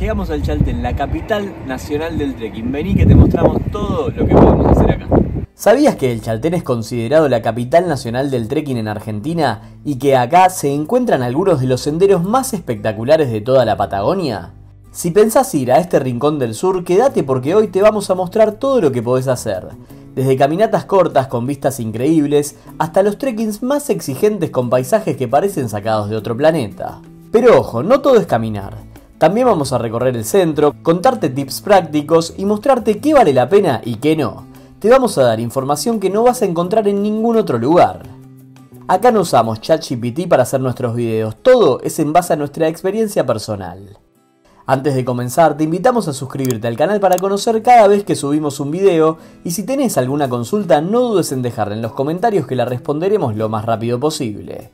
llegamos al Chaltén, la capital nacional del trekking. Vení que te mostramos todo lo que podemos hacer acá. ¿Sabías que el Chaltén es considerado la capital nacional del trekking en Argentina y que acá se encuentran algunos de los senderos más espectaculares de toda la Patagonia? Si pensás ir a este rincón del sur, quédate porque hoy te vamos a mostrar todo lo que podés hacer. Desde caminatas cortas con vistas increíbles hasta los trekkings más exigentes con paisajes que parecen sacados de otro planeta. Pero ojo, no todo es caminar. También vamos a recorrer el centro, contarte tips prácticos y mostrarte qué vale la pena y qué no. Te vamos a dar información que no vas a encontrar en ningún otro lugar. Acá no usamos ChatGPT para hacer nuestros videos, todo es en base a nuestra experiencia personal. Antes de comenzar, te invitamos a suscribirte al canal para conocer cada vez que subimos un video y si tenés alguna consulta no dudes en dejarla en los comentarios que la responderemos lo más rápido posible.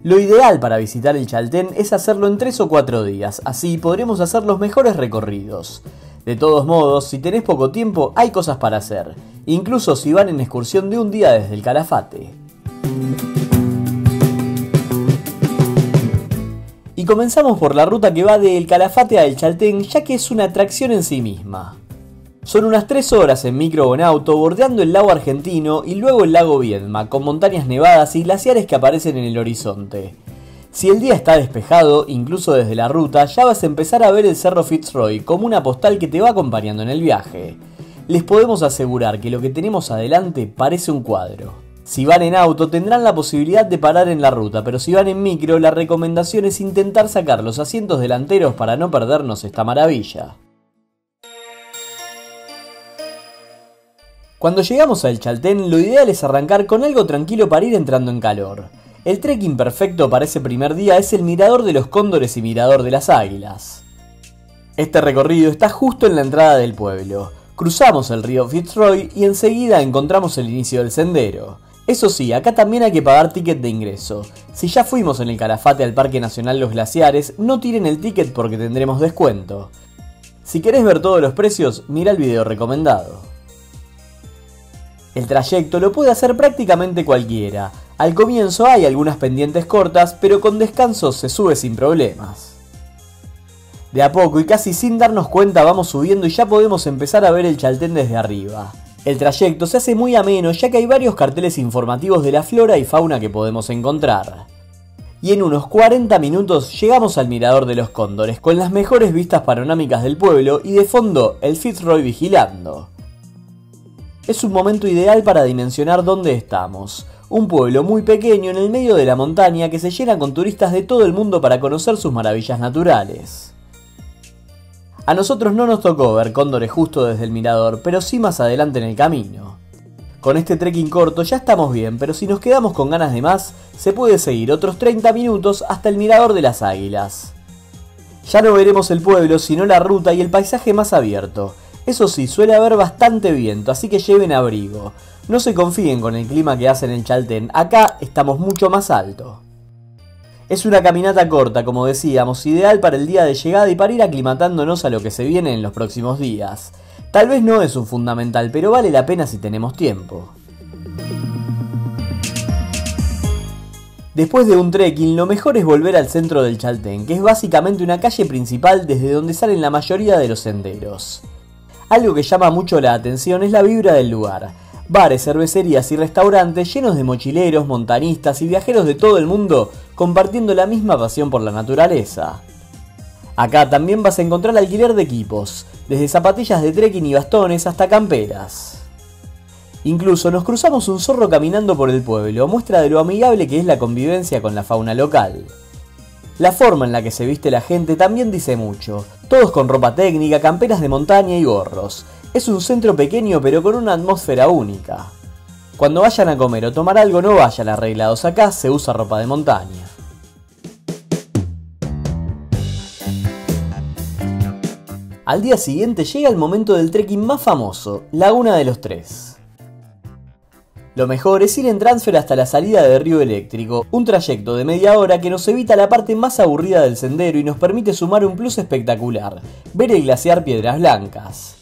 Lo ideal para visitar el Chaltén es hacerlo en 3 o 4 días, así podremos hacer los mejores recorridos. De todos modos, si tenés poco tiempo hay cosas para hacer, incluso si van en excursión de un día desde el Calafate. Y comenzamos por la ruta que va de El Calafate a El Chaltén, ya que es una atracción en sí misma. Son unas 3 horas en micro o en auto, bordeando el lago Argentino y luego el lago Viedma, con montañas nevadas y glaciares que aparecen en el horizonte. Si el día está despejado, incluso desde la ruta, ya vas a empezar a ver el Cerro Fitzroy como una postal que te va acompañando en el viaje. Les podemos asegurar que lo que tenemos adelante parece un cuadro. Si van en auto tendrán la posibilidad de parar en la ruta, pero si van en micro la recomendación es intentar sacar los asientos delanteros para no perdernos esta maravilla. Cuando llegamos al Chaltén, lo ideal es arrancar con algo tranquilo para ir entrando en calor. El trekking perfecto para ese primer día es el Mirador de los Cóndores y Mirador de las Águilas. Este recorrido está justo en la entrada del pueblo. Cruzamos el río Fitzroy y enseguida encontramos el inicio del sendero. Eso sí, acá también hay que pagar ticket de ingreso. Si ya fuimos en el Calafate al Parque Nacional Los Glaciares, no tiren el ticket porque tendremos descuento. Si querés ver todos los precios, mira el video recomendado. El trayecto lo puede hacer prácticamente cualquiera. Al comienzo hay algunas pendientes cortas, pero con descanso se sube sin problemas. De a poco y casi sin darnos cuenta vamos subiendo y ya podemos empezar a ver el Chaltén desde arriba. El trayecto se hace muy ameno ya que hay varios carteles informativos de la flora y fauna que podemos encontrar. Y en unos 40 minutos llegamos al Mirador de los Cóndores con las mejores vistas panorámicas del pueblo y de fondo el Fitzroy vigilando. Es un momento ideal para dimensionar dónde estamos. Un pueblo muy pequeño en el medio de la montaña que se llena con turistas de todo el mundo para conocer sus maravillas naturales. A nosotros no nos tocó ver cóndores justo desde el mirador, pero sí más adelante en el camino. Con este trekking corto ya estamos bien, pero si nos quedamos con ganas de más, se puede seguir otros 30 minutos hasta el Mirador de las Águilas. Ya no veremos el pueblo, sino la ruta y el paisaje más abierto. Eso sí, suele haber bastante viento, así que lleven abrigo. No se confíen con el clima que hace en el Chaltén, acá estamos mucho más alto. Es una caminata corta, como decíamos, ideal para el día de llegada y para ir aclimatándonos a lo que se viene en los próximos días. Tal vez no es un fundamental, pero vale la pena si tenemos tiempo. Después de un trekking, lo mejor es volver al centro del Chaltén, que es básicamente una calle principal desde donde salen la mayoría de los senderos. Algo que llama mucho la atención es la vibra del lugar. Bares, cervecerías y restaurantes llenos de mochileros, montañistas y viajeros de todo el mundo compartiendo la misma pasión por la naturaleza. Acá también vas a encontrar alquiler de equipos, desde zapatillas de trekking y bastones hasta camperas. Incluso nos cruzamos un zorro caminando por el pueblo, muestra de lo amigable que es la convivencia con la fauna local. La forma en la que se viste la gente también dice mucho, todos con ropa técnica, camperas de montaña y gorros. Es un centro pequeño pero con una atmósfera única. Cuando vayan a comer o tomar algo no vayan arreglados, acá se usa ropa de montaña. Al día siguiente llega el momento del trekking más famoso, Laguna de los Tres. Lo mejor es ir en transfer hasta la salida de Río Eléctrico, un trayecto de media hora que nos evita la parte más aburrida del sendero y nos permite sumar un plus espectacular, ver el glaciar Piedras Blancas.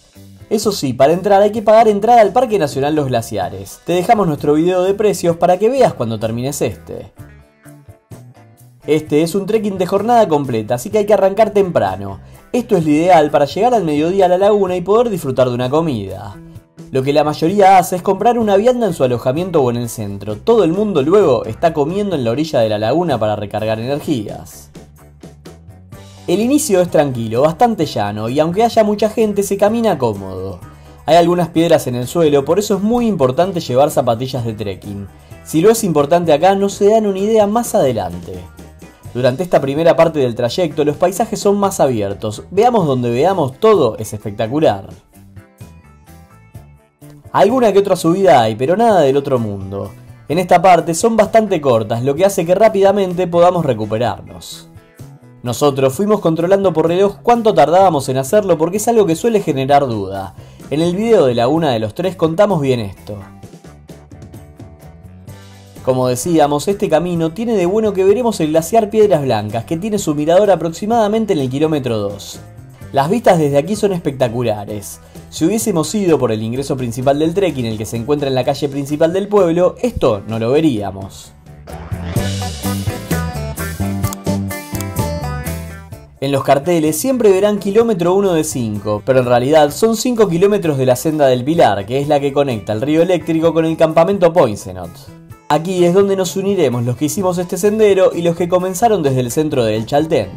Eso sí, para entrar hay que pagar entrada al Parque Nacional Los Glaciares. Te dejamos nuestro video de precios para que veas cuando termines este. Este es un trekking de jornada completa, así que hay que arrancar temprano. Esto es lo ideal para llegar al mediodía a la laguna y poder disfrutar de una comida. Lo que la mayoría hace es comprar una vianda en su alojamiento o en el centro. Todo el mundo luego está comiendo en la orilla de la laguna para recargar energías. El inicio es tranquilo, bastante llano, y aunque haya mucha gente se camina cómodo. Hay algunas piedras en el suelo, por eso es muy importante llevar zapatillas de trekking. Si lo es importante acá, no se dan una idea más adelante. Durante esta primera parte del trayecto los paisajes son más abiertos. Veamos donde veamos, todo es espectacular. Alguna que otra subida hay, pero nada del otro mundo. En esta parte son bastante cortas, lo que hace que rápidamente podamos recuperarnos. Nosotros fuimos controlando por reloj cuánto tardábamos en hacerlo porque es algo que suele generar duda. En el video de Laguna de los Tres contamos bien esto. Como decíamos, este camino tiene de bueno que veremos el glaciar Piedras Blancas, que tiene su mirador aproximadamente en el kilómetro 2. Las vistas desde aquí son espectaculares. Si hubiésemos ido por el ingreso principal del trekking, el que se encuentra en la calle principal del pueblo, esto no lo veríamos. En los carteles siempre verán kilómetro 1 de 5, pero en realidad son 5 kilómetros de la senda del Pilar, que es la que conecta el río eléctrico con el campamento Poincenot. Aquí es donde nos uniremos los que hicimos este sendero y los que comenzaron desde el centro del Chaltén.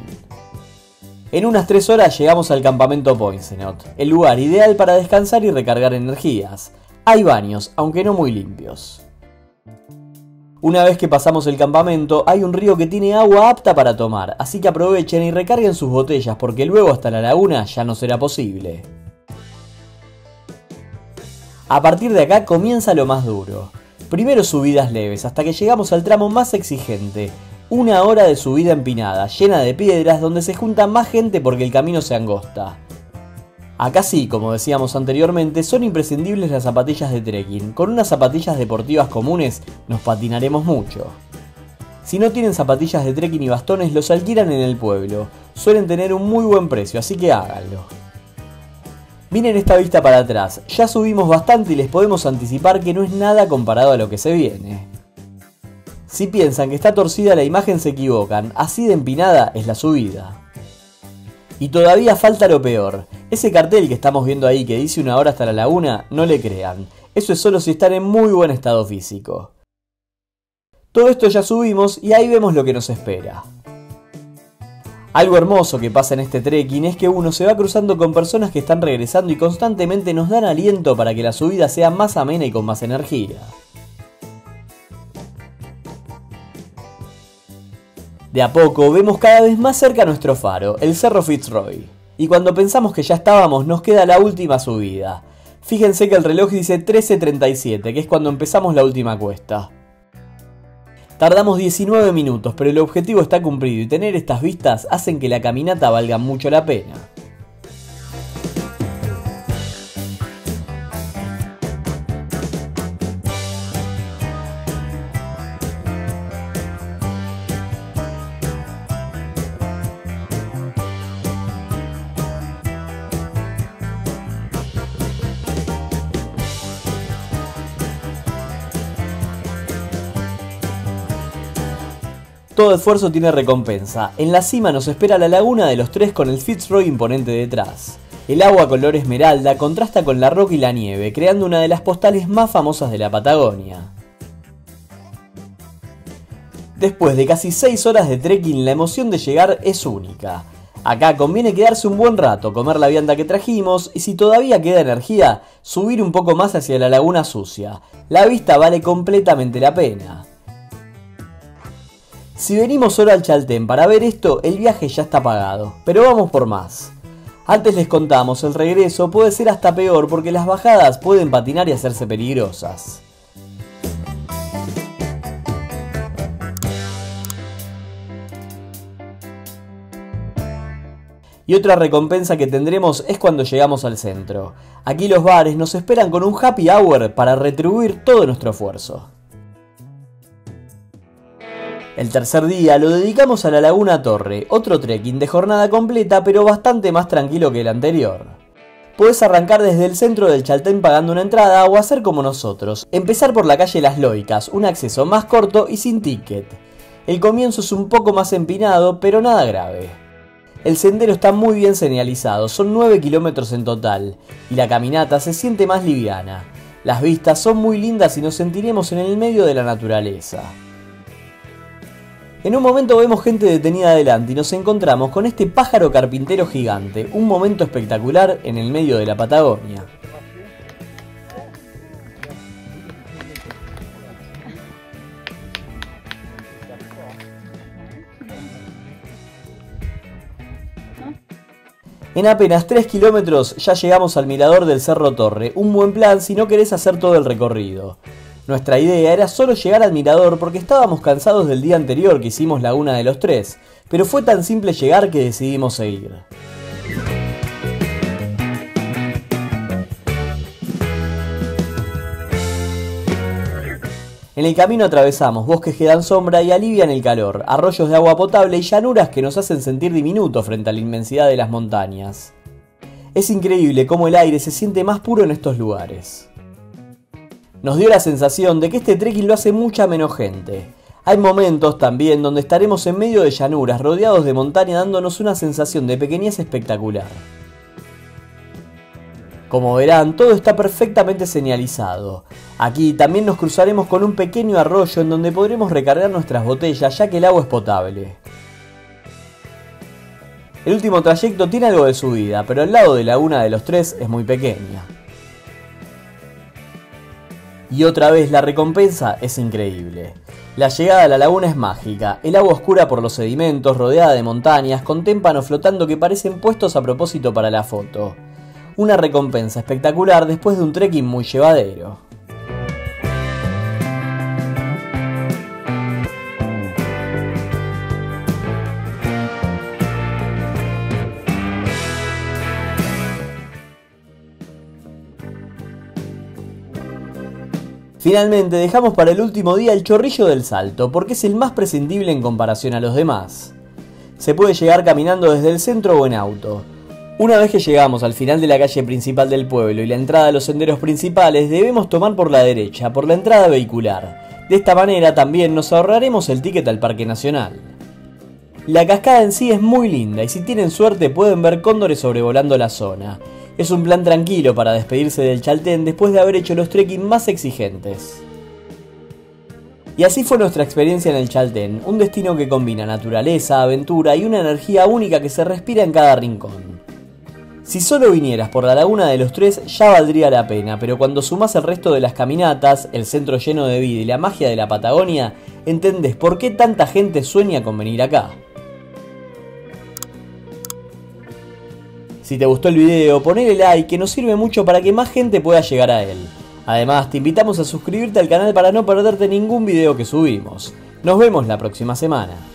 En unas 3 horas llegamos al campamento Poincenot, el lugar ideal para descansar y recargar energías. Hay baños, aunque no muy limpios. Una vez que pasamos el campamento, hay un río que tiene agua apta para tomar, así que aprovechen y recarguen sus botellas porque luego hasta la laguna ya no será posible. A partir de acá comienza lo más duro. Primero subidas leves hasta que llegamos al tramo más exigente. 1 hora de subida empinada, llena de piedras donde se junta más gente porque el camino se angosta. Acá sí, como decíamos anteriormente, son imprescindibles las zapatillas de trekking. Con unas zapatillas deportivas comunes nos patinaremos mucho. Si no tienen zapatillas de trekking y bastones, los alquilan en el pueblo. Suelen tener un muy buen precio, así que háganlo. Miren esta vista para atrás, ya subimos bastante y les podemos anticipar que no es nada comparado a lo que se viene. Si piensan que está torcida la imagen se equivocan, así de empinada es la subida. Y todavía falta lo peor, ese cartel que estamos viendo ahí que dice 1 hora hasta la laguna, no le crean, eso es solo si están en muy buen estado físico. Todo esto ya subimos y ahí vemos lo que nos espera. Algo hermoso que pasa en este trekking es que uno se va cruzando con personas que están regresando y constantemente nos dan aliento para que la subida sea más amena y con más energía. De a poco vemos cada vez más cerca nuestro faro, el Cerro Fitzroy. Y cuando pensamos que ya estábamos, nos queda la última subida. Fíjense que el reloj dice 13:37, que es cuando empezamos la última cuesta. Tardamos 19 minutos, pero el objetivo está cumplido y tener estas vistas hacen que la caminata valga mucho la pena. Todo esfuerzo tiene recompensa. En la cima nos espera la Laguna de los Tres con el Fitzroy imponente detrás. El agua color esmeralda contrasta con la roca y la nieve, creando una de las postales más famosas de la Patagonia. Después de casi 6 horas de trekking, la emoción de llegar es única. Acá conviene quedarse un buen rato, comer la vianda que trajimos y si todavía queda energía, subir un poco más hacia la laguna sucia. La vista vale completamente la pena. Si venimos solo al Chaltén para ver esto, el viaje ya está pagado, pero vamos por más. Antes les contamos, el regreso puede ser hasta peor porque las bajadas pueden patinar y hacerse peligrosas. Y otra recompensa que tendremos es cuando llegamos al centro. Aquí los bares nos esperan con un happy hour para retribuir todo nuestro esfuerzo. El tercer día lo dedicamos a la Laguna Torre, otro trekking de jornada completa pero bastante más tranquilo que el anterior. Podés arrancar desde el centro del Chaltén pagando una entrada o hacer como nosotros, empezar por la calle Las Loicas, un acceso más corto y sin ticket. El comienzo es un poco más empinado, pero nada grave. El sendero está muy bien señalizado, son 9 kilómetros en total, y la caminata se siente más liviana. Las vistas son muy lindas y nos sentiremos en el medio de la naturaleza. En un momento vemos gente detenida adelante y nos encontramos con este pájaro carpintero gigante, un momento espectacular en el medio de la Patagonia. En apenas 3 kilómetros ya llegamos al mirador del Cerro Torre, un buen plan si no querés hacer todo el recorrido. Nuestra idea era solo llegar al mirador porque estábamos cansados del día anterior que hicimos Laguna de los Tres, pero fue tan simple llegar que decidimos seguir. En el camino atravesamos bosques que dan sombra y alivian el calor, arroyos de agua potable y llanuras que nos hacen sentir diminutos frente a la inmensidad de las montañas. Es increíble cómo el aire se siente más puro en estos lugares. Nos dio la sensación de que este trekking lo hace mucha menos gente. Hay momentos también donde estaremos en medio de llanuras, rodeados de montaña, dándonos una sensación de pequeñez espectacular. Como verán, todo está perfectamente señalizado. Aquí también nos cruzaremos con un pequeño arroyo en donde podremos recargar nuestras botellas ya que el agua es potable. El último trayecto tiene algo de subida, pero al lado de Laguna de los Tres es muy pequeña. Y otra vez la recompensa es increíble. La llegada a la laguna es mágica, el agua oscura por los sedimentos, rodeada de montañas, con témpanos flotando que parecen puestos a propósito para la foto. Una recompensa espectacular después de un trekking muy llevadero. Finalmente dejamos para el último día el Chorrillo del Salto, porque es el más prescindible en comparación a los demás. Se puede llegar caminando desde el centro o en auto. Una vez que llegamos al final de la calle principal del pueblo y la entrada a los senderos principales, debemos tomar por la derecha, por la entrada vehicular. De esta manera también nos ahorraremos el ticket al Parque Nacional. La cascada en sí es muy linda y si tienen suerte pueden ver cóndores sobrevolando la zona. Es un plan tranquilo para despedirse del Chaltén después de haber hecho los trekking más exigentes. Y así fue nuestra experiencia en el Chaltén, un destino que combina naturaleza, aventura y una energía única que se respira en cada rincón. Si solo vinieras por la Laguna de los Tres ya valdría la pena, pero cuando sumás el resto de las caminatas, el centro lleno de vida y la magia de la Patagonia, entendés por qué tanta gente sueña con venir acá. Si te gustó el video, ponele like que nos sirve mucho para que más gente pueda llegar a él. Además, te invitamos a suscribirte al canal para no perderte ningún video que subimos. Nos vemos la próxima semana.